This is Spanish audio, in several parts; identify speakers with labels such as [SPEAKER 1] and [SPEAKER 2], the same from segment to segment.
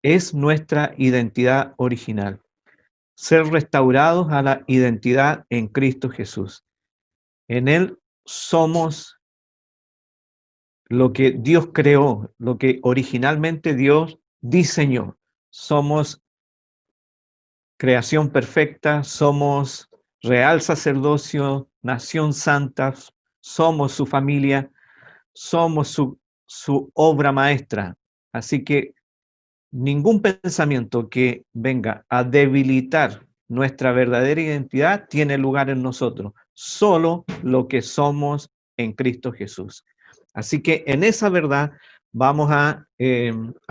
[SPEAKER 1] es nuestra identidad original. Ser restaurados a la identidad en Cristo Jesús. En Él somos lo que Dios creó, lo que originalmente Dios diseñó. Somos creación perfecta, somos real sacerdocio, nación santa, somos su familia, somos su obra maestra. Así que ningún pensamiento que venga a debilitar nuestra verdadera identidad tiene lugar en nosotros, solo lo que somos en Cristo Jesús. Así que en esa verdad vamos a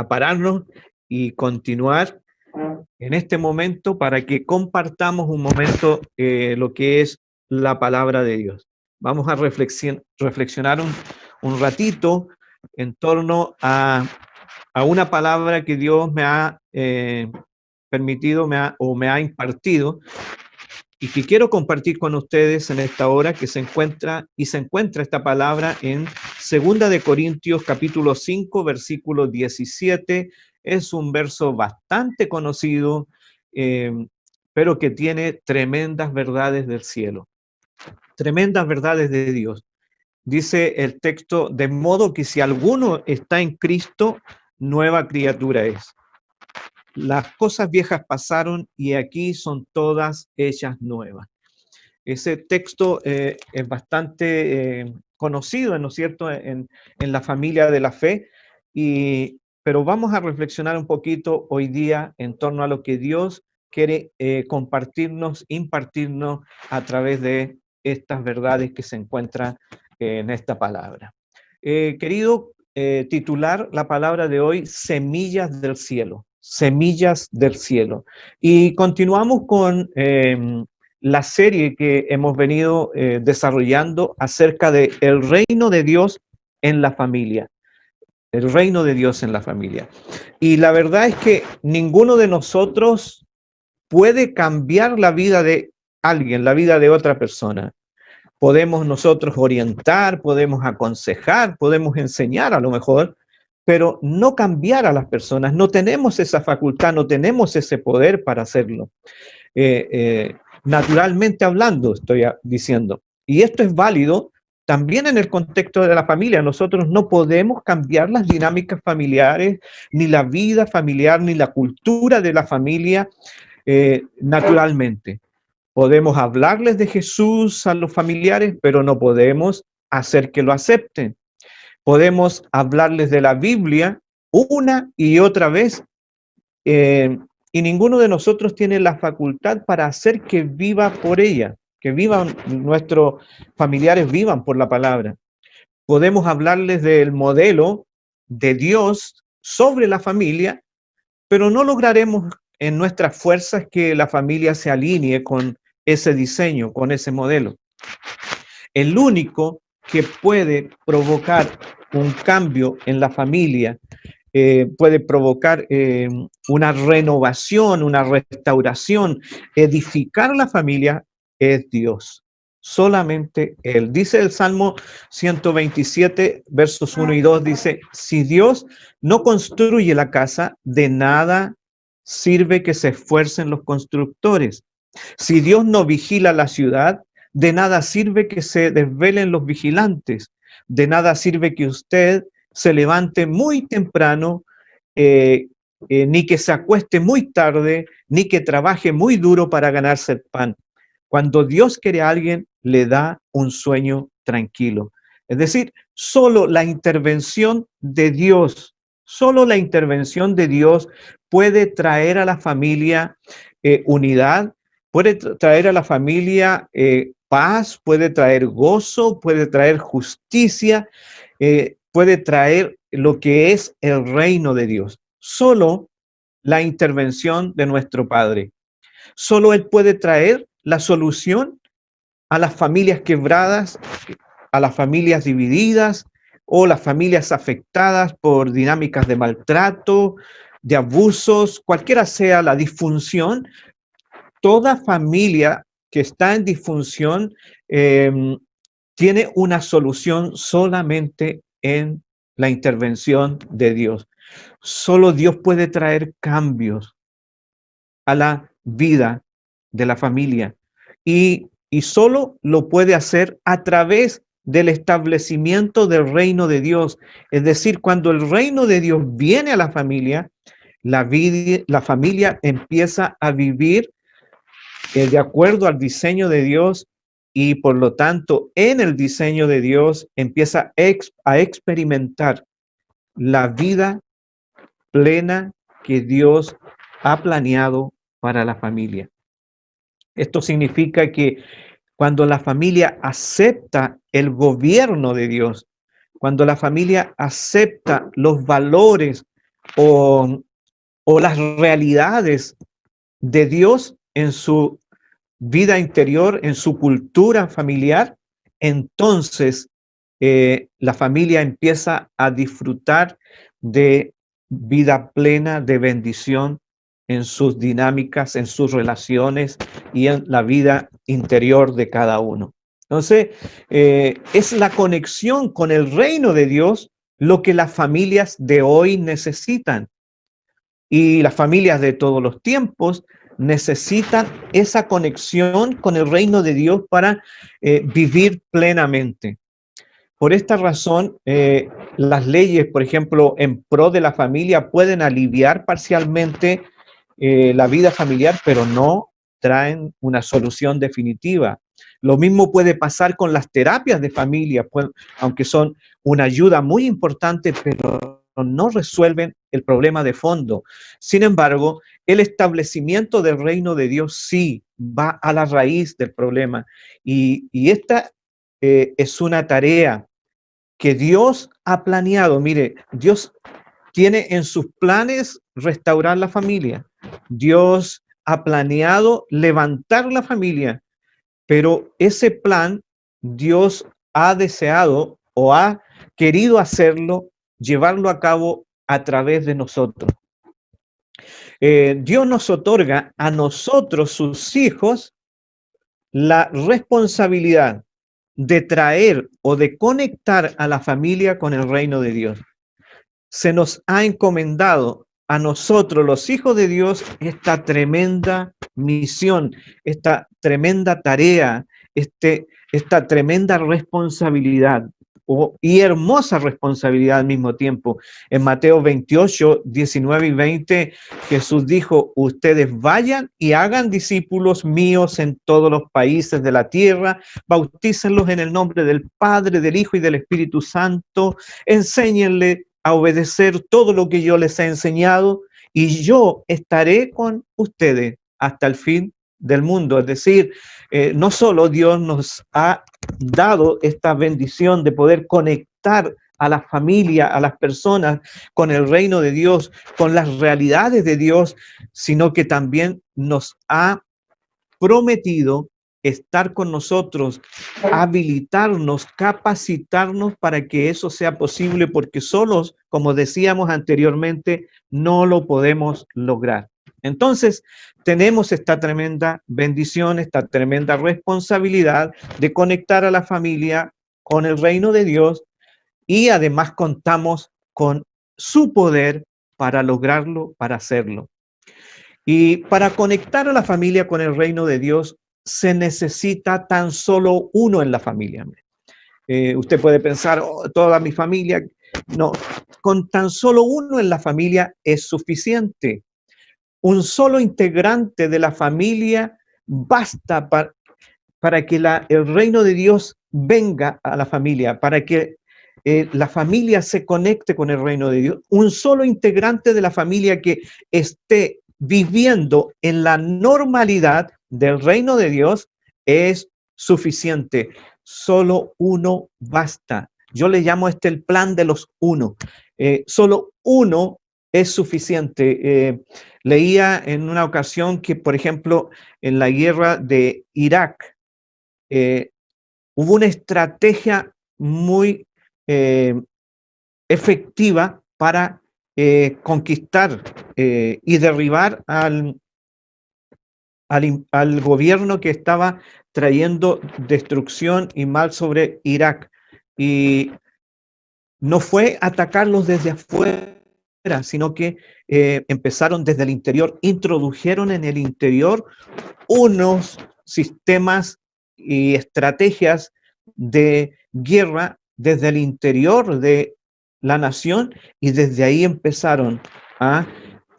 [SPEAKER 1] pararnos y continuar en este momento para que compartamos un momento lo que es la palabra de Dios. Vamos a reflexionar un ratito en torno a una palabra que Dios me ha permitido me ha impartido y que quiero compartir con ustedes en esta hora que se encuentra esta palabra en 2 Corintios capítulo 5 versículo 17. Es un verso bastante conocido, eh, pero que tiene tremendas verdades del cielo, tremendas verdades de Dios. Dice el texto, de modo que si alguno está en Cristo, nueva criatura es. Las cosas viejas pasaron y aquí son todas hechas nuevas. Ese texto es bastante conocido, ¿no es cierto?, en la familia de la fe, pero vamos a reflexionar un poquito hoy día en torno a lo que Dios quiere compartirnos, impartirnos a través de estas verdades que se encuentran en esta palabra. Querido titular la palabra de hoy, Semillas del Cielo. Semillas del Cielo. Y continuamos con la serie que hemos venido desarrollando acerca de el reino de Dios en la familia. El reino de Dios en la familia. Y la verdad es que ninguno de nosotros puede cambiar la vida de alguien, la vida de otra persona. Podemos nosotros orientar, podemos aconsejar, podemos enseñar a lo mejor, pero no cambiar a las personas. No tenemos esa facultad, no tenemos ese poder para hacerlo. Naturalmente hablando, estoy diciendo. Y esto es válido también en el contexto de la familia. Nosotros no podemos cambiar las dinámicas familiares, ni la vida familiar, ni la cultura de la familia naturalmente. Podemos hablarles de Jesús a los familiares, pero no podemos hacer que lo acepten. Podemos hablarles de la Biblia una y otra vez, y ninguno de nosotros tiene la facultad para hacer que viva por ella, que vivan nuestros familiares, vivan por la palabra. Podemos hablarles del modelo de Dios sobre la familia, pero no lograremos en nuestras fuerzas que la familia se alinee con ese diseño, con ese modelo. El único que puede provocar un cambio en la familia, puede provocar una renovación, una restauración, edificar la familia, es Dios. Solamente Él. Dice el Salmo 127, versos 1 y 2, dice, si Dios no construye la casa, de nada sirve que se esfuercen los constructores. Si Dios no vigila la ciudad, de nada sirve que se desvelen los vigilantes. De nada sirve que usted se levante muy temprano, ni que se acueste muy tarde, ni que trabaje muy duro para ganarse el pan. Cuando Dios quiere a alguien, le da un sueño tranquilo. Es decir, solo la intervención de Dios, solo la intervención de Dios puede traer a la familia unidad, puede traer a la familia paz, puede traer gozo, puede traer justicia, puede traer lo que es el reino de Dios. Solo la intervención de nuestro Padre. Solo Él puede traer la solución a las familias quebradas, a las familias divididas o las familias afectadas por dinámicas de maltrato, de abusos, cualquiera sea la disfunción. Toda familia que está en disfunción tiene una solución solamente en la intervención de Dios. Solo Dios puede traer cambios a la vida de la familia y solo lo puede hacer a través del establecimiento del reino de Dios. Es decir, cuando el reino de Dios viene a la familia, la familia empieza a vivir de acuerdo al diseño de Dios y por lo tanto en el diseño de Dios empieza a experimentar la vida plena que Dios ha planeado para la familia. Esto significa que cuando la familia acepta el gobierno de Dios, cuando la familia acepta los valores o, o las realidades de Dios en su vida interior, en su cultura familiar, entonces la familia empieza a disfrutar de vida plena, de bendición en sus dinámicas, en sus relaciones y en la vida interior de cada uno. Entonces, es la conexión con el reino de Dios lo que las familias de hoy necesitan. Y las familias de todos los tiempos necesitan esa conexión con el reino de Dios para vivir plenamente. Por esta razón, las leyes, por ejemplo, en pro de la familia pueden aliviar parcialmente la vida familiar, pero no traen una solución definitiva. Lo mismo puede pasar con las terapias de familia, pues, aunque son una ayuda muy importante, pero no resuelven el problema de fondo. Sin embargo, el establecimiento del reino de Dios sí va a la raíz del problema. Y esta es una tarea que Dios ha planeado. Mire, Dios tiene en sus planes restaurar la familia. Dios ha planeado levantar la familia, pero ese plan Dios ha deseado o ha querido hacerlo, llevarlo a cabo a través de nosotros. Dios nos otorga a nosotros, sus hijos, la responsabilidad de traer o de conectar a la familia con el reino de Dios. Se nos ha encomendado a nosotros, los hijos de Dios, esta tremenda misión, esta tremenda tarea, esta tremenda responsabilidad y hermosa responsabilidad al mismo tiempo. En Mateo 28, 19 y 20, Jesús dijo, ustedes vayan y hagan discípulos míos en todos los países de la tierra, bautícenlos en el nombre del Padre, del Hijo y del Espíritu Santo, enséñenle a obedecer todo lo que yo les he enseñado y yo estaré con ustedes hasta el fin del mundo. Es decir, no solo Dios nos ha dado esta bendición de poder conectar a la familia, a las personas, con el reino de Dios, con las realidades de Dios, sino que también nos ha prometido estar con nosotros, habilitarnos, capacitarnos para que eso sea posible, porque solos, como decíamos anteriormente, no lo podemos lograr. Entonces, tenemos esta tremenda bendición, esta tremenda responsabilidad de conectar a la familia con el reino de Dios y además contamos con su poder para lograrlo, para hacerlo. Y para conectar a la familia con el reino de Dios se necesita tan solo uno en la familia. Usted puede pensar, oh, toda mi familia. No, con tan solo uno en la familia es suficiente. Un solo integrante de la familia basta para que el reino de Dios venga a la familia, para que la familia se conecte con el reino de Dios. Un solo integrante de la familia que esté viviendo en la normalidad del reino de Dios es suficiente. Solo uno basta. Yo le llamo el plan de los uno. Solo uno es suficiente. Leía en una ocasión que, por ejemplo, en la guerra de Irak, hubo una estrategia muy efectiva para conquistar y derribar al gobierno que estaba trayendo destrucción y mal sobre Irak. Y no fue atacarlos desde afuera, sino que empezaron desde el interior, introdujeron en el interior unos sistemas y estrategias de guerra desde el interior de la nación y desde ahí empezaron a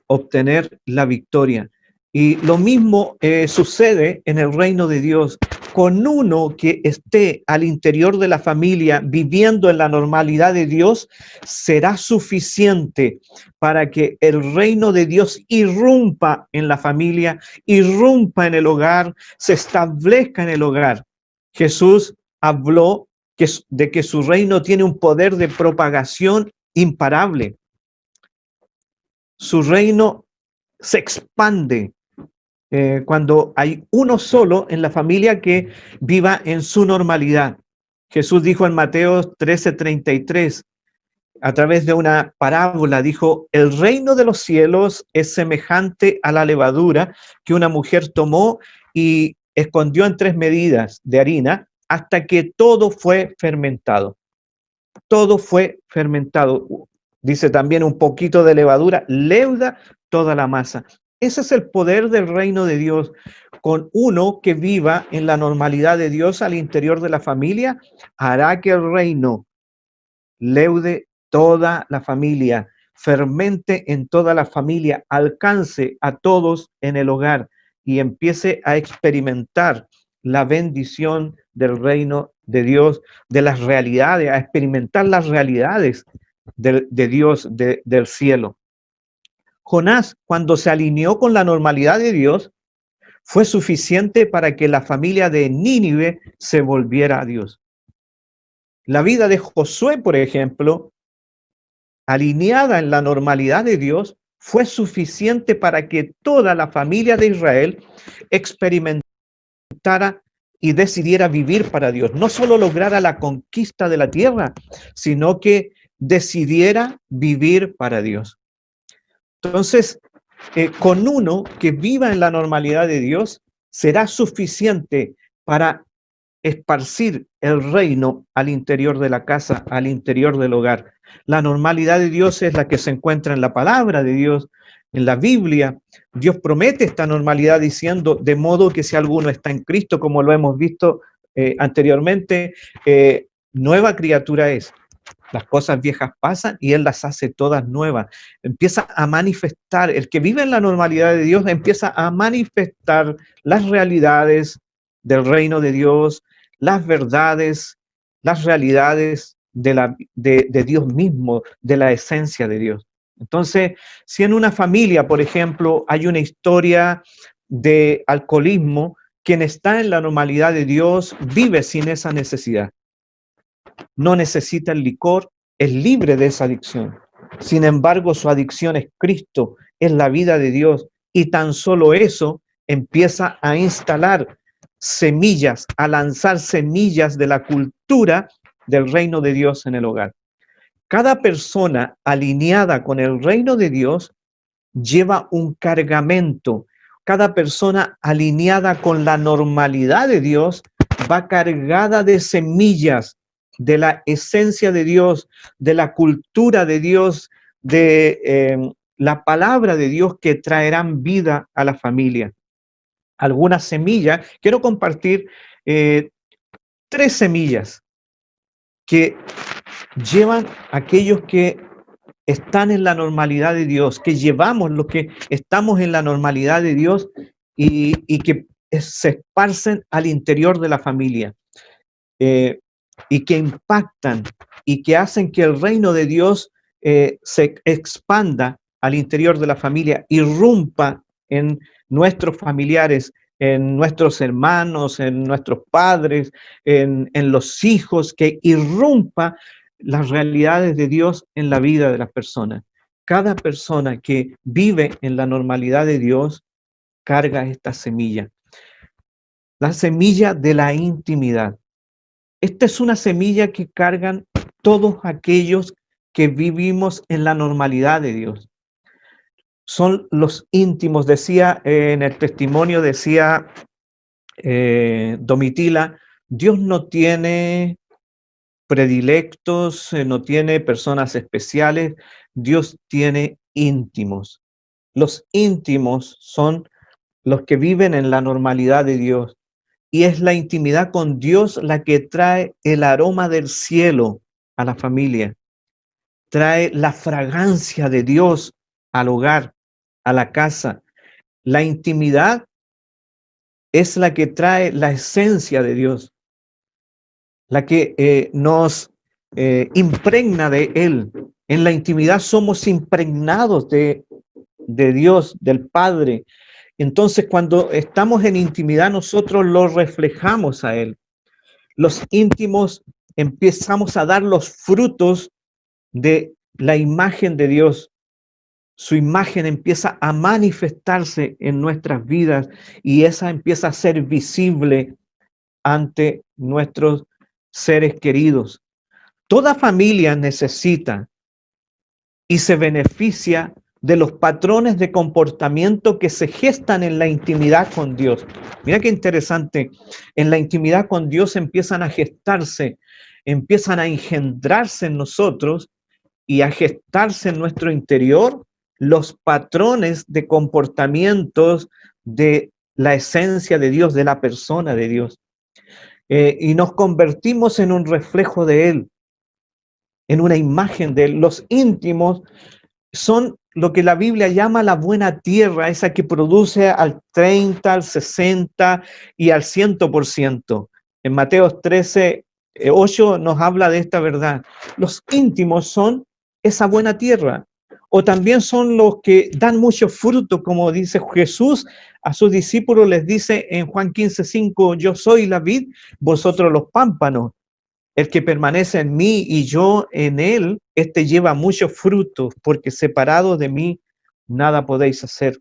[SPEAKER 1] obtener la victoria. Y lo mismo sucede en el reino de Dios. Con uno que esté al interior de la familia viviendo en la normalidad de Dios, será suficiente para que el reino de Dios irrumpa en la familia, irrumpa en el hogar, se establezca en el hogar. Jesús habló de que su reino tiene un poder de propagación imparable. Su reino se expande cuando hay uno solo en la familia que viva en su normalidad. Jesús dijo en Mateo 13:33, a través de una parábola, dijo, el reino de los cielos es semejante a la levadura que una mujer tomó y escondió en 3 medidas de harina hasta que todo fue fermentado. Todo fue fermentado. Dice también un poquito de levadura, leuda toda la masa. Ese es el poder del reino de Dios. Con uno que viva en la normalidad de Dios al interior de la familia, hará que el reino leude toda la familia, fermente en toda la familia, alcance a todos en el hogar y empiece a experimentar la bendición del reino de Dios, de las realidades, a experimentar las realidades de Dios, del cielo. Jonás, cuando se alineó con la normalidad de Dios, fue suficiente para que la familia de Nínive se volviera a Dios. La vida de Josué, por ejemplo, alineada en la normalidad de Dios, fue suficiente para que toda la familia de Israel experimentara y decidiera vivir para Dios. No solo lograra la conquista de la tierra, sino que decidiera vivir para Dios. Entonces, con uno que viva en la normalidad de Dios, será suficiente para esparcir el reino al interior de la casa, al interior del hogar. La normalidad de Dios es la que se encuentra en la palabra de Dios, en la Biblia. Dios promete esta normalidad diciendo, de modo que si alguno está en Cristo, como lo hemos visto anteriormente, nueva criatura es. Las cosas viejas pasan y Él las hace todas nuevas. Empieza a manifestar, el que vive en la normalidad de Dios empieza a manifestar las realidades del reino de Dios, las verdades, las realidades de Dios mismo, de la esencia de Dios. Entonces, si en una familia, por ejemplo, hay una historia de alcoholismo, quien está en la normalidad de Dios vive sin esa necesidad. No necesita el licor, es libre de esa adicción. Sin embargo, su adicción es Cristo, es la vida de Dios, y tan solo eso empieza a instalar semillas, a lanzar semillas de la cultura del reino de Dios en el hogar. Cada persona alineada con el reino de Dios lleva un cargamento. Cada persona alineada con la normalidad de Dios va cargada de semillas de la esencia de Dios, de la cultura de Dios, de la palabra de Dios que traerán vida a la familia. Algunas semillas, quiero compartir 3 semillas que llevan aquellos que están en la normalidad de Dios, que llevamos los que estamos en la normalidad de Dios y que se esparcen al interior de la familia y que impactan y que hacen que el reino de Dios se expanda al interior de la familia, irrumpa en nuestros familiares, en nuestros hermanos, en nuestros padres, en los hijos, que irrumpa las realidades de Dios en la vida de las personas. Cada persona que vive en la normalidad de Dios carga esta semilla, la semilla de la intimidad. Esta es una semilla que cargan todos aquellos que vivimos en la normalidad de Dios. Son los íntimos, decía en el testimonio, decía Domitila, Dios no tiene predilectos, no tiene personas especiales, Dios tiene íntimos. Los íntimos son los que viven en la normalidad de Dios. Y es la intimidad con Dios la que trae el aroma del cielo a la familia. Trae la fragancia de Dios al hogar, a la casa. La intimidad es la que trae la esencia de Dios, la que nos impregna de Él. En la intimidad somos impregnados de Dios, del Padre. Entonces, cuando estamos en intimidad, nosotros lo reflejamos a Él. Los íntimos empezamos a dar los frutos de la imagen de Dios. Su imagen empieza a manifestarse en nuestras vidas y esa empieza a ser visible ante nuestros seres queridos. Toda familia necesita y se beneficia de los patrones de comportamiento que se gestan en la intimidad con Dios. Mira qué interesante. En la intimidad con Dios empiezan a gestarse, empiezan a engendrarse en nosotros y a gestarse en nuestro interior los patrones de comportamientos de la esencia de Dios, de la persona de Dios. Y nos convertimos en un reflejo de Él, en una imagen de Él. Los íntimos son lo que la Biblia llama la buena tierra, esa que produce al 30, al 60 y al 100%. En Mateo 13, 8 nos habla de esta verdad. Los íntimos son esa buena tierra, o también son los que dan mucho fruto, como dice Jesús a sus discípulos, les dice en Juan 15:5, yo soy la vid, vosotros los pámpanos. El que permanece en mí y yo en él, este lleva muchos frutos, porque separado de mí nada podéis hacer.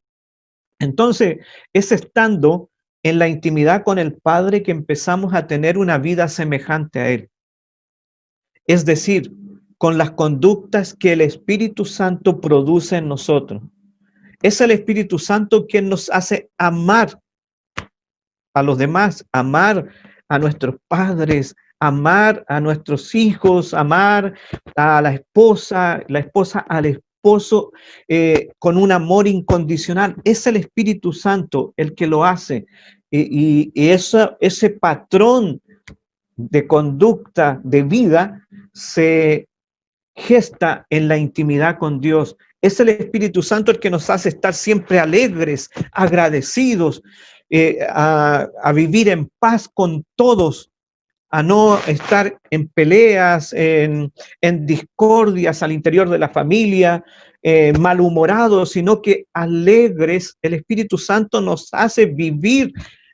[SPEAKER 1] Entonces, es estando en la intimidad con el Padre que empezamos a tener una vida semejante a Él. Es decir, con las conductas que el Espíritu Santo produce en nosotros. Es el Espíritu Santo quien nos hace amar a los demás, amar a nuestros padres, amar a nuestros hijos, amar a la esposa al esposo con un amor incondicional. Es el Espíritu Santo el que lo hace. Y ese patrón de conducta, de vida, se gesta en la intimidad con Dios. Es el Espíritu Santo el que nos hace estar siempre alegres, agradecidos, a vivir en paz con todos, a no estar en peleas, en discordias al interior de la familia, malhumorados, sino que alegres. El Espíritu Santo nos hace vivir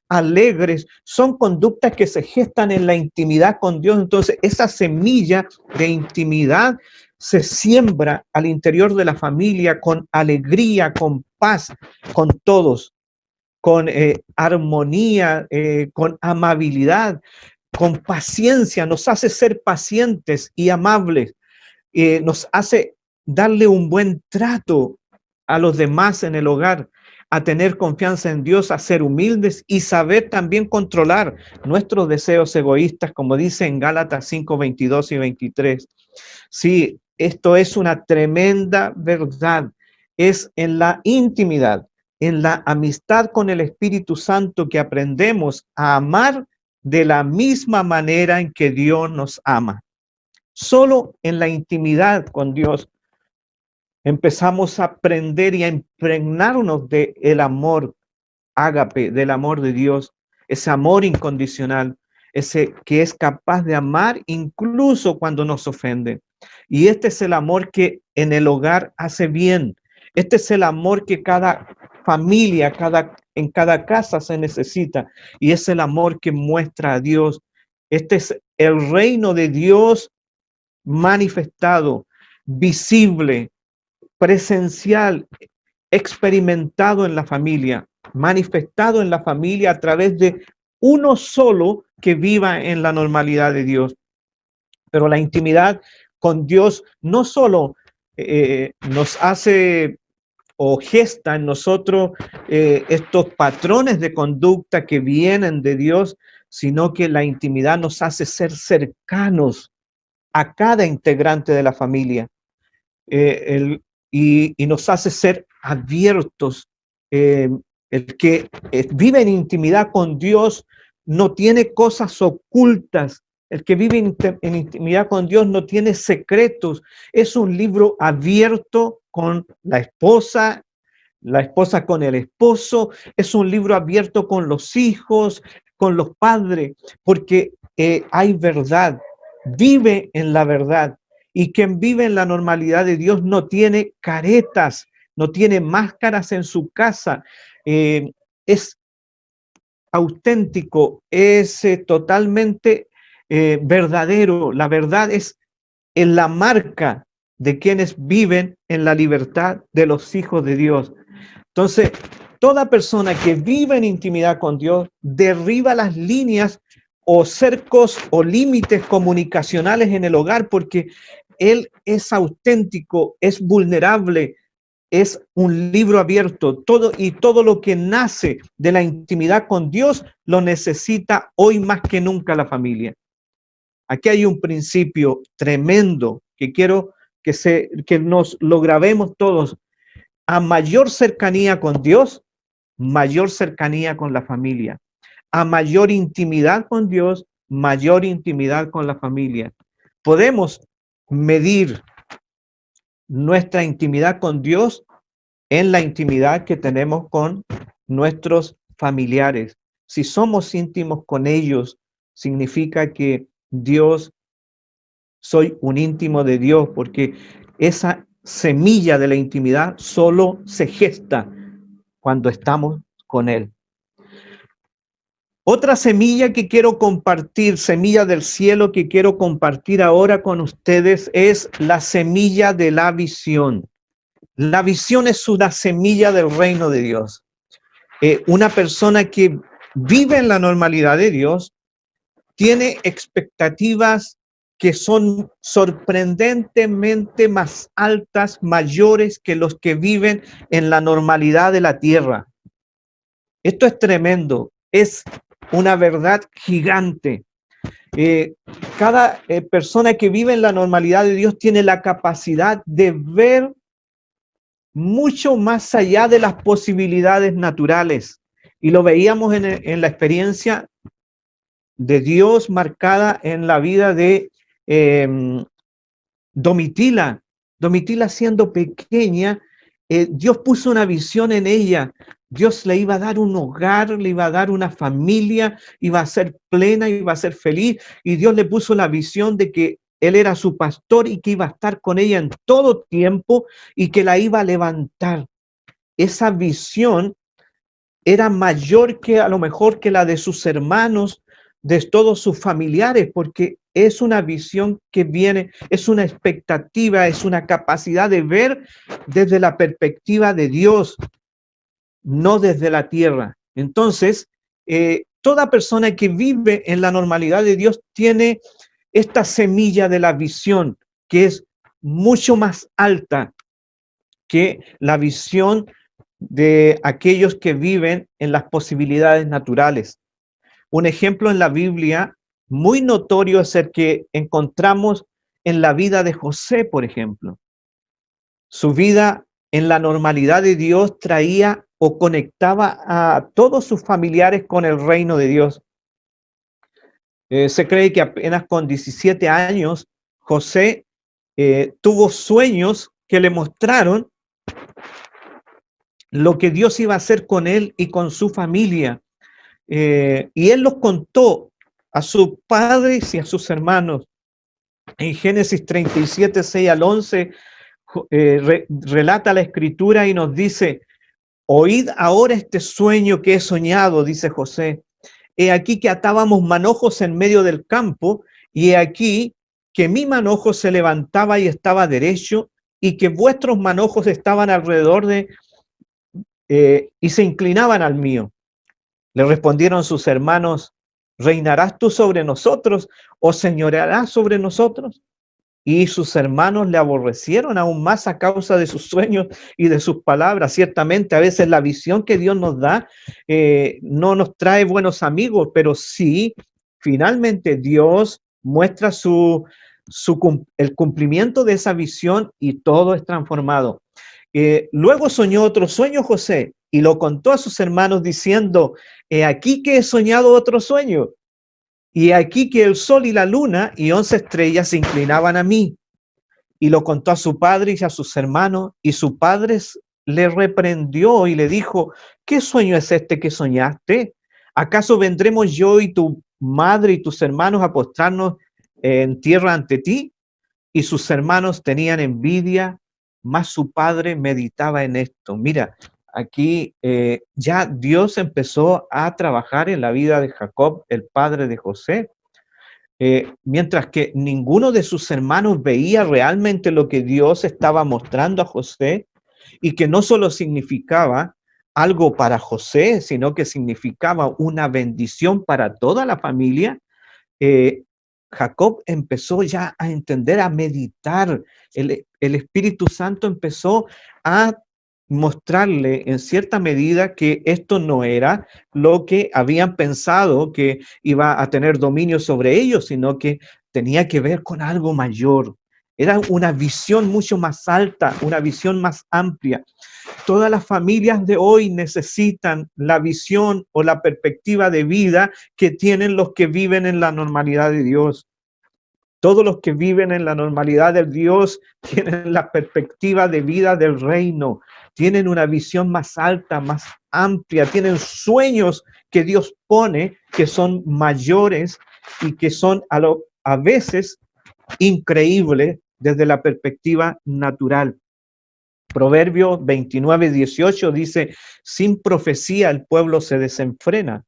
[SPEAKER 1] alegres. Son conductas que se gestan en la intimidad con Dios. Entonces, esa semilla de intimidad se siembra al interior de la familia con alegría, con paz, con todos, con armonía, con amabilidad, con paciencia. Nos hace ser pacientes y amables, nos hace darle un buen trato a los demás en el hogar, a tener confianza en Dios, a ser humildes y saber también controlar nuestros deseos egoístas, como dice en Gálatas 5, 22 y 23. Sí, esto es una tremenda verdad. Es en la intimidad, en la amistad con el Espíritu Santo que aprendemos a amar de la misma manera en que Dios nos ama. Solo en la intimidad con Dios empezamos a aprender y a impregnarnos del amor ágape, del amor de Dios, ese amor incondicional, ese que es capaz de amar incluso cuando nos ofende. Y este es el amor que en el hogar hace bien. Este es el amor que cada familia, en cada casa se necesita. Y es el amor que muestra a Dios. Este es el reino de Dios manifestado, visible, presencial, experimentado en la familia, manifestado en la familia a través de uno solo que viva en la normalidad de Dios. Pero la intimidad con Dios no solo nos hace o gesta en nosotros estos patrones de conducta que vienen de Dios, sino que la intimidad nos hace ser cercanos a cada integrante de la familia. y nos hace ser abiertos. El que vive en intimidad con Dios no tiene cosas ocultas. El que vive en intimidad con Dios no tiene secretos. Es un libro abierto con la esposa con el esposo. Es un libro abierto con los hijos, con los padres, porque hay verdad. Vive en la verdad. Y quien vive en la normalidad de Dios no tiene caretas, no tiene máscaras en su casa. Es auténtico, es totalmente verdadero. La verdad es en la marca de quienes viven en la libertad de los hijos de Dios. Entonces, toda persona que vive en intimidad con Dios derriba las líneas o cercos o límites comunicacionales en el hogar, porque él es auténtico, es vulnerable, es un libro abierto. Todo lo que nace de la intimidad con Dios lo necesita hoy más que nunca la familia. Aquí hay un principio tremendo que quiero que nos lo grabemos todos. A mayor cercanía con Dios, mayor cercanía con la familia. A mayor intimidad con Dios, mayor intimidad con la familia. Podemos medir nuestra intimidad con Dios en la intimidad que tenemos con nuestros familiares. Si somos íntimos con ellos, significa que soy un íntimo de Dios, porque esa semilla de la intimidad solo se gesta cuando estamos con Él. Otra semilla que quiero compartir, semilla del cielo que quiero compartir ahora con ustedes, es la semilla de la visión. La visión es una semilla del reino de Dios. Una persona que vive en la normalidad de Dios tiene expectativas que son sorprendentemente más altas, mayores que los que viven en la normalidad de la tierra. Esto es tremendo, es una verdad gigante. Cada persona que vive en la normalidad de Dios tiene la capacidad de ver mucho más allá de las posibilidades naturales. Y lo veíamos en la experiencia de Dios marcada en la vida de Domitila. Domitila siendo pequeña, Dios puso una visión en ella. Dios le iba a dar un hogar, le iba a dar una familia, iba a ser plena, iba a ser feliz. Y Dios le puso la visión de que Él era su pastor y que iba a estar con ella en todo tiempo y que la iba a levantar. Esa visión era mayor que a lo mejor que la de sus hermanos, de todos sus familiares, porque es una visión que viene, es una expectativa, es una capacidad de ver desde la perspectiva de Dios, no desde la tierra. Entonces, toda persona que vive en la normalidad de Dios tiene esta semilla de la visión, que es mucho más alta que la visión de aquellos que viven en las posibilidades naturales. Un ejemplo en la Biblia muy notorio es el que encontramos en la vida de José, por ejemplo. Su vida en la normalidad de Dios traía o conectaba a todos sus familiares con el reino de Dios. Se cree que apenas con 17 años José tuvo sueños que le mostraron lo que Dios iba a hacer con él y con su familia. Y él los contó a sus padres y a sus hermanos. En Génesis 37, 6 al 11, relata la escritura y nos dice: oíd ahora este sueño que he soñado, dice José. He aquí que atábamos manojos en medio del campo, y he aquí que mi manojo se levantaba y estaba derecho, y que vuestros manojos estaban alrededor y se inclinaban al mío. Le respondieron sus hermanos: ¿reinarás tú sobre nosotros o señorearás sobre nosotros? Y sus hermanos le aborrecieron aún más a causa de sus sueños y de sus palabras. Ciertamente, a veces la visión que Dios nos da no nos trae buenos amigos, pero sí, finalmente Dios muestra su el cumplimiento de esa visión y todo es transformado. Luego soñó otro sueño José y lo contó a sus hermanos diciendo, he aquí que he soñado otro sueño, y aquí que el sol y la luna y 11 estrellas se inclinaban a mí. Y lo contó a su padre y a sus hermanos, y su padre le reprendió y le dijo, ¿qué sueño es este que soñaste? ¿Acaso vendremos yo y tu madre y tus hermanos a postrarnos en tierra ante ti? Y sus hermanos tenían envidia, mas su padre meditaba en esto. Mira, aquí ya Dios empezó a trabajar en la vida de Jacob, el padre de José, mientras que ninguno de sus hermanos veía realmente lo que Dios estaba mostrando a José, y que no solo significaba algo para José, sino que significaba una bendición para toda la familia. Jacob empezó ya a entender, a meditar. El Espíritu Santo empezó a mostrarle en cierta medida que esto no era lo que habían pensado que iba a tener dominio sobre ellos, sino que tenía que ver con algo mayor. Era una visión mucho más alta, una visión más amplia. Todas las familias de hoy necesitan la visión o la perspectiva de vida que tienen los que viven en la normalidad de Dios. Todos los que viven en la normalidad de Dios tienen la perspectiva de vida del reino, tienen una visión más alta, más amplia, tienen sueños que Dios pone que son mayores y que son a veces increíbles desde la perspectiva natural. Proverbio 29:18 dice, sin profecía el pueblo se desenfrena,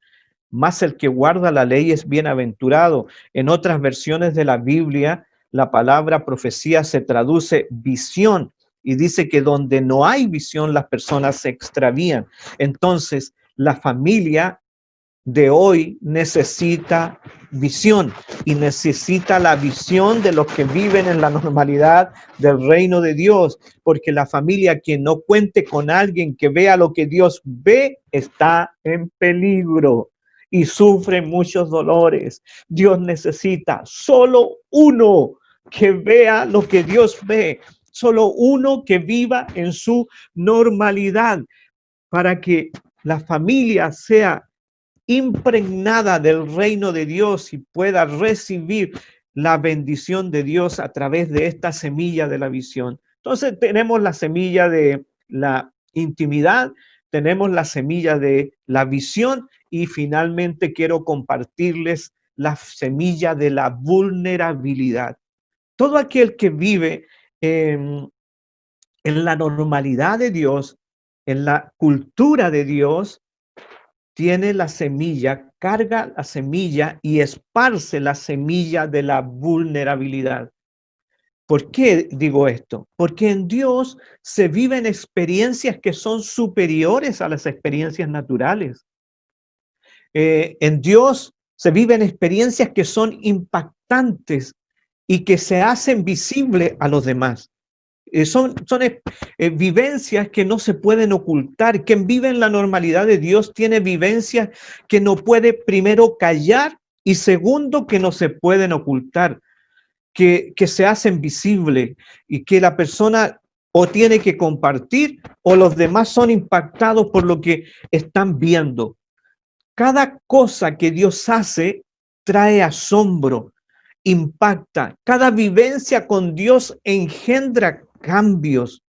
[SPEAKER 1] mas el que guarda la ley es bienaventurado. En otras versiones de la Biblia, la palabra profecía se traduce visión y dice que donde no hay visión, las personas se extravían. Entonces, la familia de hoy necesita visión y necesita la visión de los que viven en la normalidad del reino de Dios, porque la familia que no cuente con alguien que vea lo que Dios ve está en peligro y sufre muchos dolores. Dios necesita solo uno que vea lo que Dios ve, solo uno que viva en su normalidad para que la familia sea impregnada del reino de Dios y pueda recibir la bendición de Dios a través de esta semilla de la visión. Entonces tenemos la semilla de la intimidad, tenemos la semilla de la visión y finalmente quiero compartirles la semilla de la vulnerabilidad. Todo aquel que vive en la normalidad de Dios, en la cultura de Dios, tiene la semilla, carga la semilla y esparce la semilla de la vulnerabilidad. ¿Por qué digo esto? Porque en Dios se viven experiencias que son superiores a las experiencias naturales. En Dios se viven experiencias que son impactantes y que se hacen visibles a los demás. Son vivencias que no se pueden ocultar. Quien vive en la normalidad de Dios tiene vivencias que no puede, primero, callar y segundo, que no se pueden ocultar, que se hacen visibles y que la persona o tiene que compartir o los demás son impactados por lo que están viendo. Cada cosa que Dios hace trae asombro, impacta. Cada vivencia con Dios engendra cambios.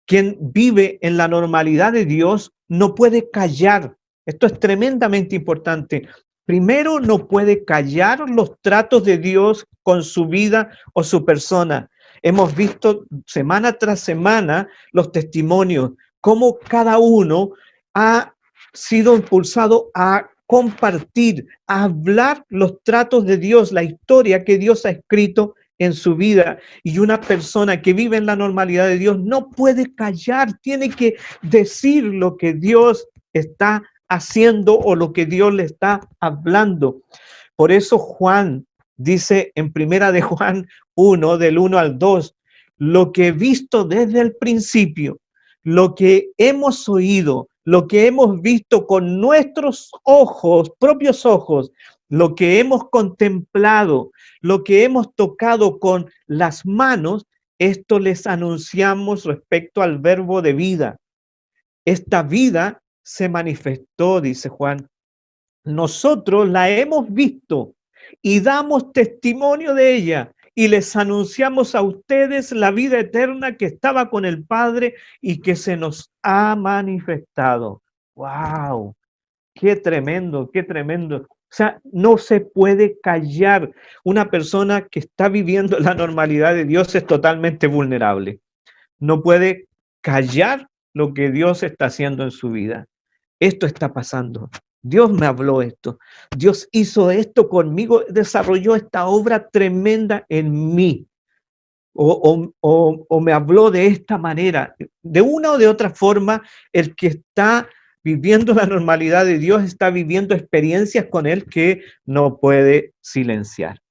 [SPEAKER 1] Quien vive en la normalidad de Dios no puede callar. Esto es tremendamente importante. Primero, no puede callar los tratos de Dios con su vida o su persona. Hemos visto semana tras semana los testimonios, cómo cada uno ha sido impulsado a compartir, a hablar los tratos de Dios, la historia que Dios ha escrito en su vida. Y una persona que vive en la normalidad de Dios no puede callar, tiene que decir lo que Dios está haciendo o lo que Dios le está hablando. Por eso Juan dice en primera de Juan 1, del 1 al 2, lo que he visto desde el principio, lo que hemos oído, lo que hemos visto con nuestros ojos, propios ojos, lo que hemos contemplado, lo que hemos tocado con las manos, esto les anunciamos respecto al verbo de vida. Esta vida se manifestó, dice Juan. Nosotros la hemos visto y damos testimonio de ella y les anunciamos a ustedes la vida eterna que estaba con el Padre y que se nos ha manifestado. ¡Wow! ¡Qué tremendo, qué tremendo! O sea, no se puede callar. Una persona que está viviendo la normalidad de Dios es totalmente vulnerable. No puede callar lo que Dios está haciendo en su vida. Esto está pasando. Dios me habló esto. Dios hizo esto conmigo, desarrolló esta obra tremenda en mí. O me habló de esta manera. De una o de otra forma, el que está viviendo la normalidad de Dios está viviendo experiencias con Él que no puede silenciar.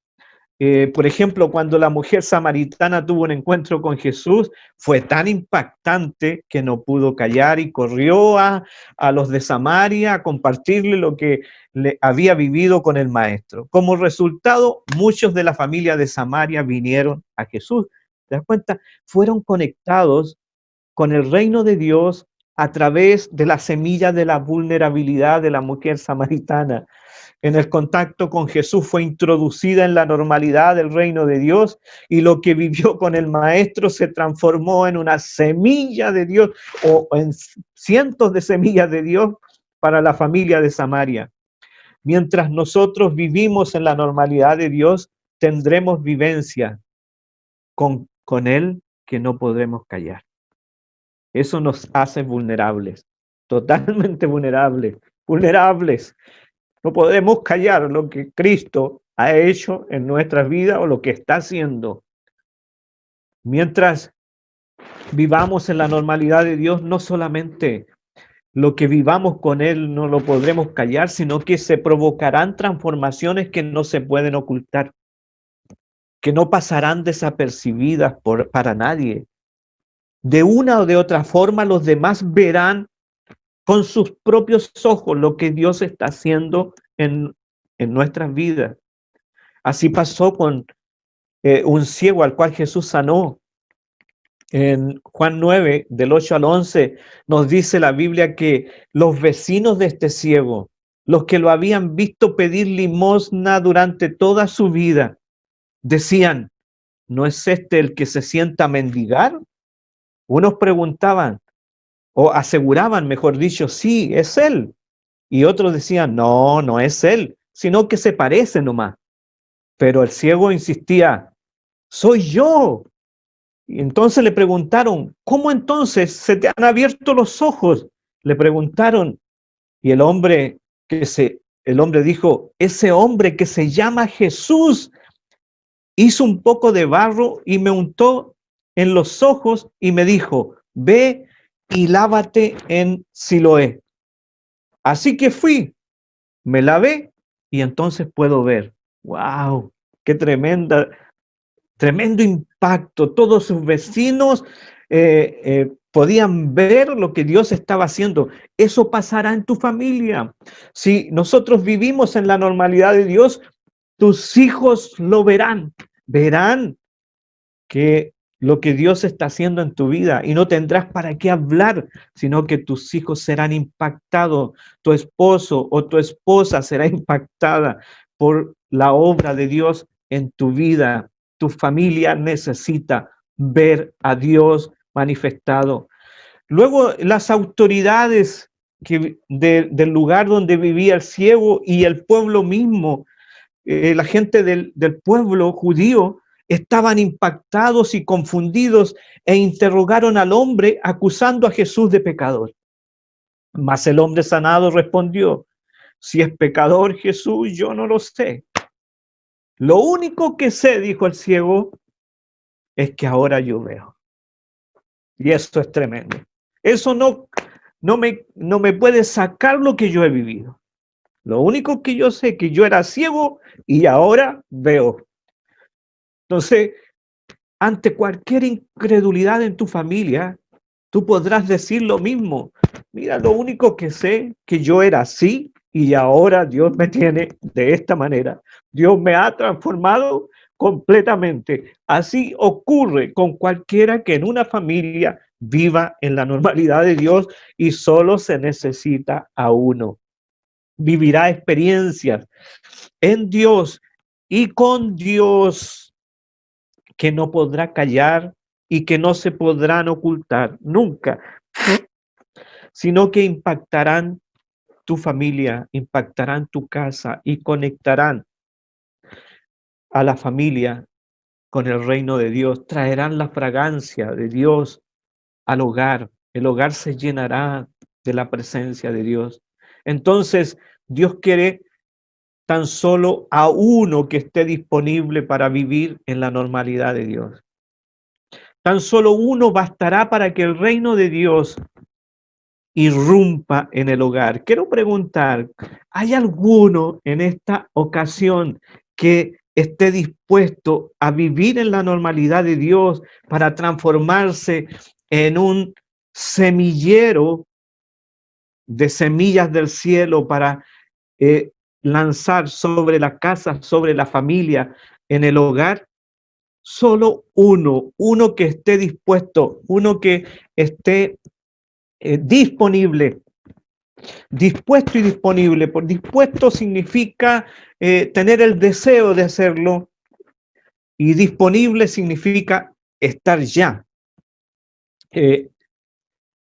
[SPEAKER 1] Por ejemplo, cuando la mujer samaritana tuvo un encuentro con Jesús, fue tan impactante que no pudo callar y corrió a los de Samaria a compartirle lo que le había vivido con el maestro. Como resultado, muchos de la familia de Samaria vinieron a Jesús. ¿Te das cuenta? Fueron conectados con el reino de Dios a través de la semilla de la vulnerabilidad de la mujer samaritana. En el contacto con Jesús fue introducida en la normalidad del reino de Dios y lo que vivió con el maestro se transformó en una semilla de Dios o en cientos de semillas de Dios para la familia de Samaria. Mientras nosotros vivimos en la normalidad de Dios, tendremos vivencia con Él que no podremos callar. Eso nos hace vulnerables, totalmente vulnerables. No podemos callar lo que Cristo ha hecho en nuestras vidas o lo que está haciendo. Mientras vivamos en la normalidad de Dios, no solamente lo que vivamos con Él no lo podremos callar, sino que se provocarán transformaciones que no se pueden ocultar, que no pasarán desapercibidas para nadie. De una o de otra forma, los demás verán con sus propios ojos lo que Dios está haciendo en nuestras vidas. Así pasó con un ciego al cual Jesús sanó. En Juan 9, del 8 al 11, nos dice la Biblia que los vecinos de este ciego, los que lo habían visto pedir limosna durante toda su vida, decían, ¿no es este el que se sienta a mendigar? Unos preguntaban, o aseguraban, mejor dicho, sí, es él. Y otros decían, no, no es él, sino que se parece nomás. Pero el ciego insistía, soy yo. Y entonces le preguntaron, ¿cómo entonces se te han abierto los ojos? Le preguntaron, y el hombre dijo, ese hombre que se llama Jesús hizo un poco de barro y me untó en los ojos y me dijo, ve y lávate en Siloé. Así que fui, me lavé y entonces puedo ver. ¡Wow! ¡Qué tremendo impacto! Todos sus vecinos podían ver lo que Dios estaba haciendo. Eso pasará en tu familia. Si nosotros vivimos en la normalidad de Dios, tus hijos lo verán. Verán que lo que Dios está haciendo en tu vida y no tendrás para qué hablar, sino que tus hijos serán impactados, tu esposo o tu esposa será impactada por la obra de Dios en tu vida. Tu familia necesita ver a Dios manifestado. Luego, las autoridades del lugar donde vivía el ciego y el pueblo mismo, la gente del pueblo judío, estaban impactados y confundidos e interrogaron al hombre acusando a Jesús de pecador. Mas el hombre sanado respondió, si es pecador Jesús, yo no lo sé. Lo único que sé, dijo el ciego, es que ahora yo veo. Y esto es tremendo. Eso no me puede sacar lo que yo he vivido. Lo único que yo sé es que yo era ciego y ahora veo. Entonces, ante cualquier incredulidad en tu familia, tú podrás decir lo mismo. Mira, lo único que sé que yo era así y ahora Dios me tiene de esta manera. Dios me ha transformado completamente. Así ocurre con cualquiera que en una familia viva en la normalidad de Dios y solo se necesita a uno. Vivirá experiencias en Dios y con Dios que no podrá callar y que no se podrán ocultar nunca, sino que impactarán tu familia, impactarán tu casa y conectarán a la familia con el reino de Dios, traerán la fragancia de Dios al hogar, el hogar se llenará de la presencia de Dios. Entonces, Dios quiere tan solo a uno que esté disponible para vivir en la normalidad de Dios. Tan solo uno bastará para que el reino de Dios irrumpa en el hogar. Quiero preguntar, ¿hay alguno en esta ocasión que esté dispuesto a vivir en la normalidad de Dios para transformarse en un semillero de semillas del cielo para lanzar sobre la casa, sobre la familia, en el hogar? Solo uno que esté dispuesto, uno que esté disponible. Dispuesto y disponible. Por dispuesto significa tener el deseo de hacerlo y disponible significa estar ya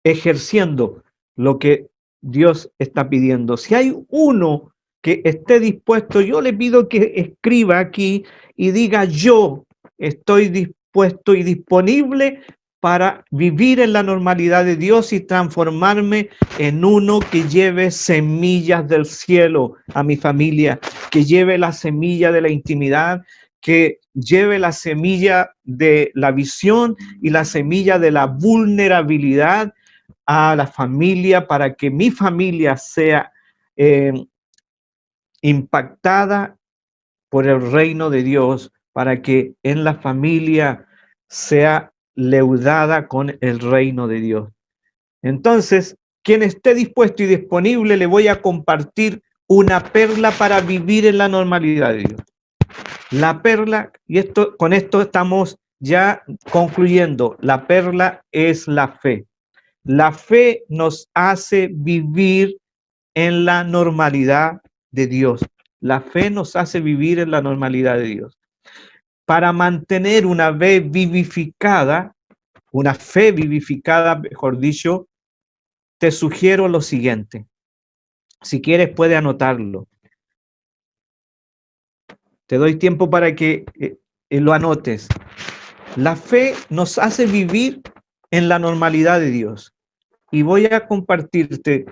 [SPEAKER 1] ejerciendo lo que Dios está pidiendo. Si hay uno que esté dispuesto, yo le pido que escriba aquí y diga: yo estoy dispuesto y disponible para vivir en la normalidad de Dios y transformarme en uno que lleve semillas del cielo a mi familia, que lleve la semilla de la intimidad, que lleve la semilla de la visión y la semilla de la vulnerabilidad a la familia, para que mi familia sea impactada por el reino de Dios, para que en la familia sea leudada con el reino de Dios. Entonces, quien esté dispuesto y disponible, le voy a compartir una perla para vivir en la normalidad de Dios. La perla, y con esto estamos ya concluyendo, la perla es la fe. La fe nos hace vivir en la normalidad de Dios. La fe nos hace vivir en la normalidad de Dios. Para mantener una fe vivificada, mejor dicho, te sugiero lo siguiente. Si quieres, puedes anotarlo. Te doy tiempo para que lo anotes. La fe nos hace vivir en la normalidad de Dios. Y voy a compartirte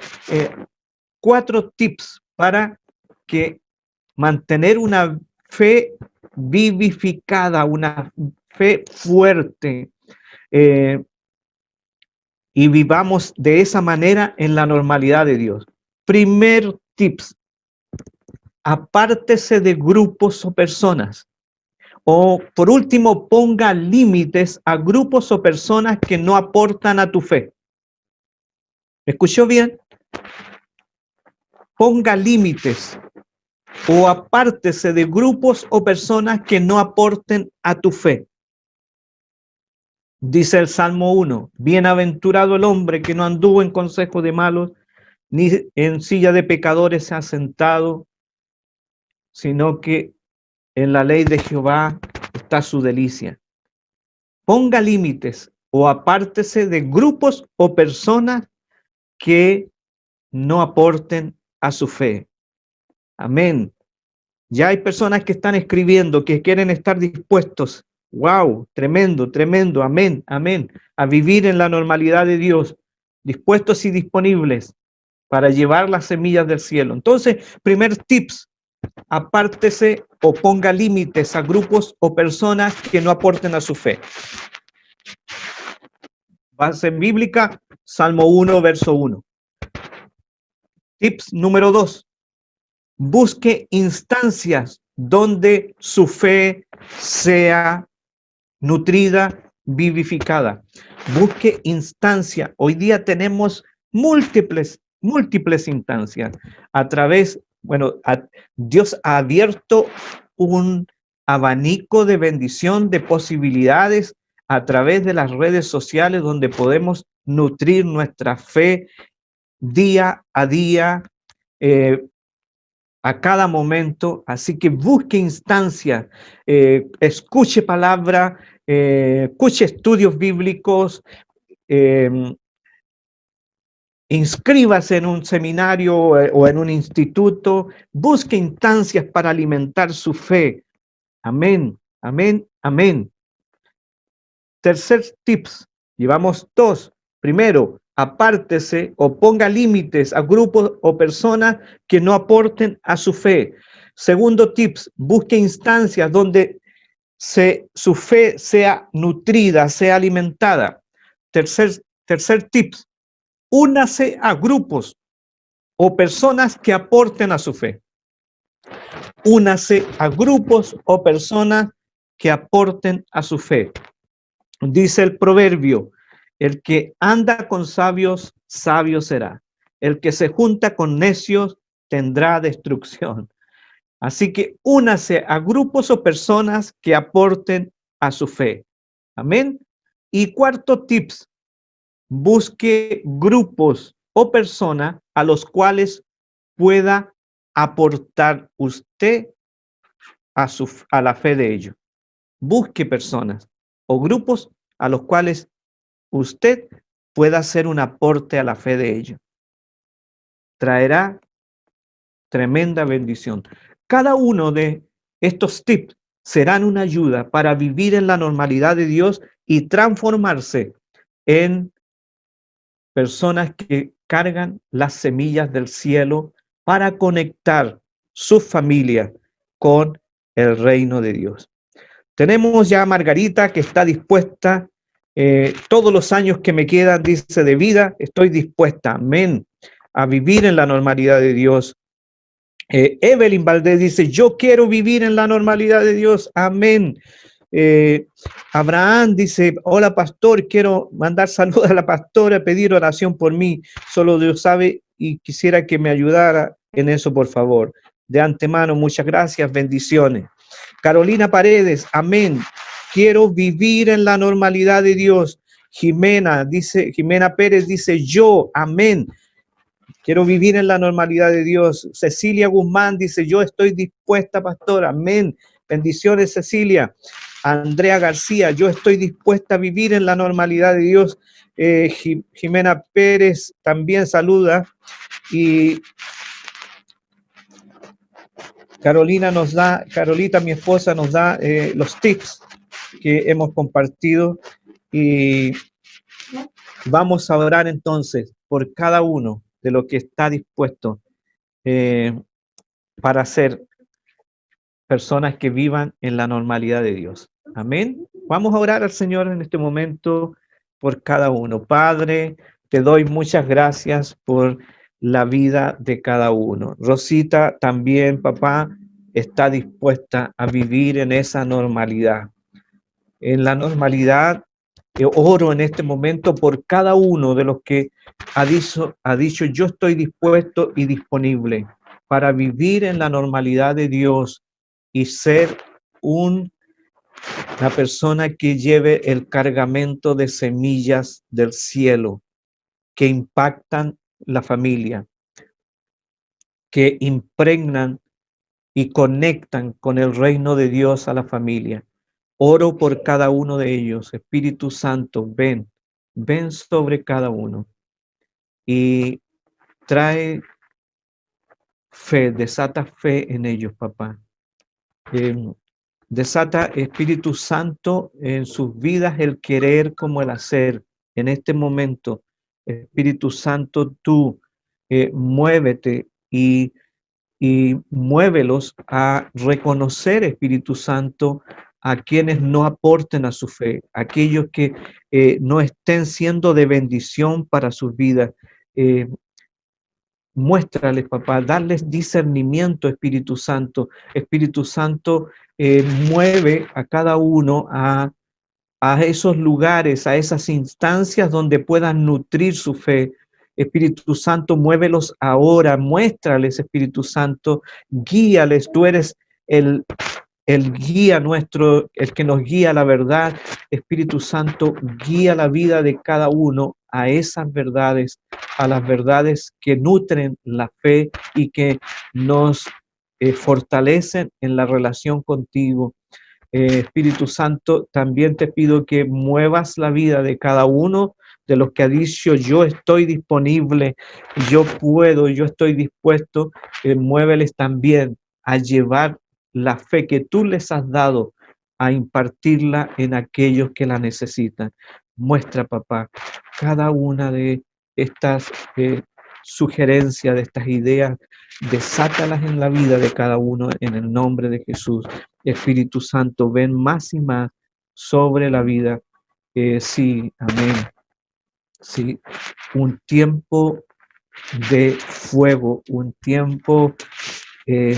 [SPEAKER 1] 4 tips para que mantener una fe vivificada, una fe fuerte, y vivamos de esa manera en la normalidad de Dios. Primer tips: apártese de grupos o personas. O por último, ponga límites a grupos o personas que no aportan a tu fe. ¿Escuchó bien? Ponga límites o apártese de grupos o personas que no aporten a tu fe. Dice el Salmo 1, bienaventurado el hombre que no anduvo en consejo de malos, ni en silla de pecadores se ha sentado, sino que en la ley de Jehová está su delicia. Ponga límites o apártese de grupos o personas que no aporten a su fe. Amén. Ya hay personas que están escribiendo, que quieren estar dispuestos. Wow, tremendo, tremendo. Amén, amén. A vivir en la normalidad de Dios, dispuestos y disponibles para llevar las semillas del cielo. Entonces, primer tips: apártese o ponga límites a grupos o personas que no aporten a su fe. Base bíblica, Salmo 1, verso 1. Tips número 2. Busque instancias donde su fe sea nutrida, vivificada. Busque instancia. Hoy día tenemos múltiples múltiples instancias. A través, Dios ha abierto un abanico de bendición, de posibilidades a través de las redes sociales donde podemos nutrir nuestra fe día a día, a cada momento. Así que busque instancias, escuche palabra, escuche estudios bíblicos, eh, inscríbase en un seminario o en un instituto, busque instancias para alimentar su fe. Amén, amén, amén. Tercer tips, llevamos 2. Primero, apártese o ponga límites a grupos o personas que no aporten a su fe. Segundo tips, busque instancias donde su fe sea nutrida, sea alimentada. Tercer tips, únase a grupos o personas que aporten a su fe. Únase a grupos o personas que aporten a su fe. Dice el proverbio, el que anda con sabios, sabio será. El que se junta con necios tendrá destrucción. Así que únase a grupos o personas que aporten a su fe. Amén. Y cuarto tips, busque grupos o personas a los cuales pueda aportar usted a la fe de ellos. Busque personas o grupos a los cuales usted pueda hacer un aporte a la fe de ellos. Traerá tremenda bendición. Cada uno de estos tips serán una ayuda para vivir en la normalidad de Dios y transformarse en personas que cargan las semillas del cielo para conectar su familia con el reino de Dios. Tenemos ya a Margarita que está dispuesta, todos los años que me quedan, dice, de vida, estoy dispuesta, amén, a vivir en la normalidad de Dios. Evelyn Valdés dice, yo quiero vivir en la normalidad de Dios, amén. Abraham dice, hola pastor, quiero mandar saludos a la pastora, pedir oración por mí, solo Dios sabe y quisiera que me ayudara en eso, por favor. De antemano, muchas gracias, bendiciones. Carolina Paredes, amén. Quiero vivir en la normalidad de Dios. Jimena Pérez dice, yo, amén. Quiero vivir en la normalidad de Dios. Cecilia Guzmán dice, yo estoy dispuesta, pastor, amén. Bendiciones, Cecilia. Andrea García, yo estoy dispuesta a vivir en la normalidad de Dios. Jimena Pérez también saluda. Y Carolita, mi esposa, nos da los tips que hemos compartido y vamos a orar entonces por cada uno de los que está dispuesto para ser personas que vivan en la normalidad de Dios. Amén. Vamos a orar al Señor en este momento por cada uno. Padre, te doy muchas gracias por la vida de cada uno. Rosita también, papá, está dispuesta a vivir en esa normalidad. En la normalidad, oro en este momento por cada uno de los que ha dicho, yo estoy dispuesto y disponible para vivir en la normalidad de Dios y ser una persona que lleve el cargamento de semillas del cielo que impactan la familia, que impregnan y conectan con el reino de Dios a la familia. Oro por cada uno de ellos. Espíritu Santo, ven sobre cada uno y trae fe, desata fe en ellos, papá. Desata, Espíritu Santo, en sus vidas el querer como el hacer. En este momento, Espíritu Santo, tú muévete y muévelos a reconocer, Espíritu Santo, a quienes no aporten a su fe, aquellos que no estén siendo de bendición para sus vidas. Muéstrales, papá, darles discernimiento, Espíritu Santo. Espíritu Santo, mueve a cada uno a esos lugares, a esas instancias donde puedan nutrir su fe. Espíritu Santo, muévelos ahora, muéstrales, Espíritu Santo, guíales. Tú eres el guía nuestro, el que nos guía a la verdad. Espíritu Santo, guía la vida de cada uno a esas verdades, a las verdades que nutren la fe y que nos fortalecen en la relación contigo. Espíritu Santo, también te pido que muevas la vida de cada uno de los que ha dicho: yo estoy disponible, yo puedo, yo estoy dispuesto. Muéveles también a llevar la fe que tú les has dado, a impartirla en aquellos que la necesitan. Muestra, papá, cada una de estas sugerencias, de estas ideas, desátalas en la vida de cada uno en el nombre de Jesús. Espíritu Santo, ven más y más sobre la vida. Sí, amén. Sí, un tiempo de fuego, un tiempo eh,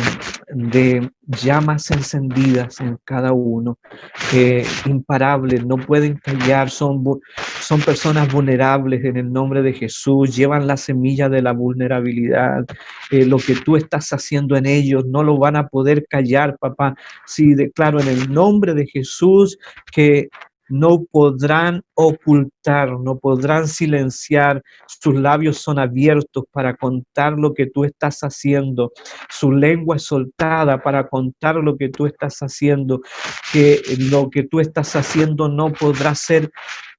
[SPEAKER 1] de llamas encendidas en cada uno, imparables, no pueden callar, son personas vulnerables en el nombre de Jesús, llevan la semilla de la vulnerabilidad. Lo que tú estás haciendo en ellos no lo van a poder callar, papá. Sí, declaro en el nombre de Jesús que no podrán ocultar, no podrán silenciar. Sus labios son abiertos para contar lo que tú estás haciendo. Su lengua es soltada para contar lo que tú estás haciendo. Que lo que tú estás haciendo no podrá ser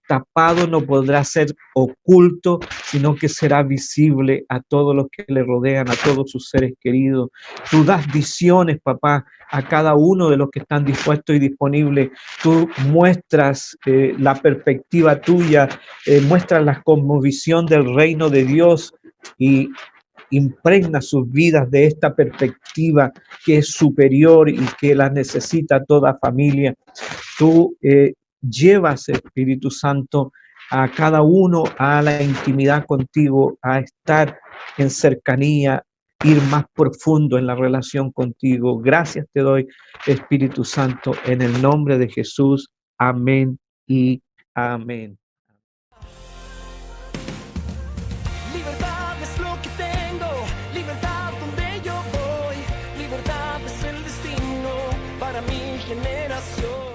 [SPEAKER 1] tapado, no podrá ser oculto, sino que será visible a todos los que le rodean, a todos sus seres queridos. Tú das visiones, papá, a cada uno de los que están dispuestos y disponibles. Tú muestras la perspectiva tuya, muestras la cosmovisión del reino de Dios y impregna sus vidas de esta perspectiva que es superior y que la necesita toda familia. Tú llevas, Espíritu Santo, a cada uno a la intimidad contigo, a estar en cercanía, ir más profundo en la relación contigo. Gracias te doy, Espíritu Santo, en el nombre de Jesús. Amén y amén.
[SPEAKER 2] Libertad es lo que tengo, libertad donde yo voy, libertad es el destino para mi generación.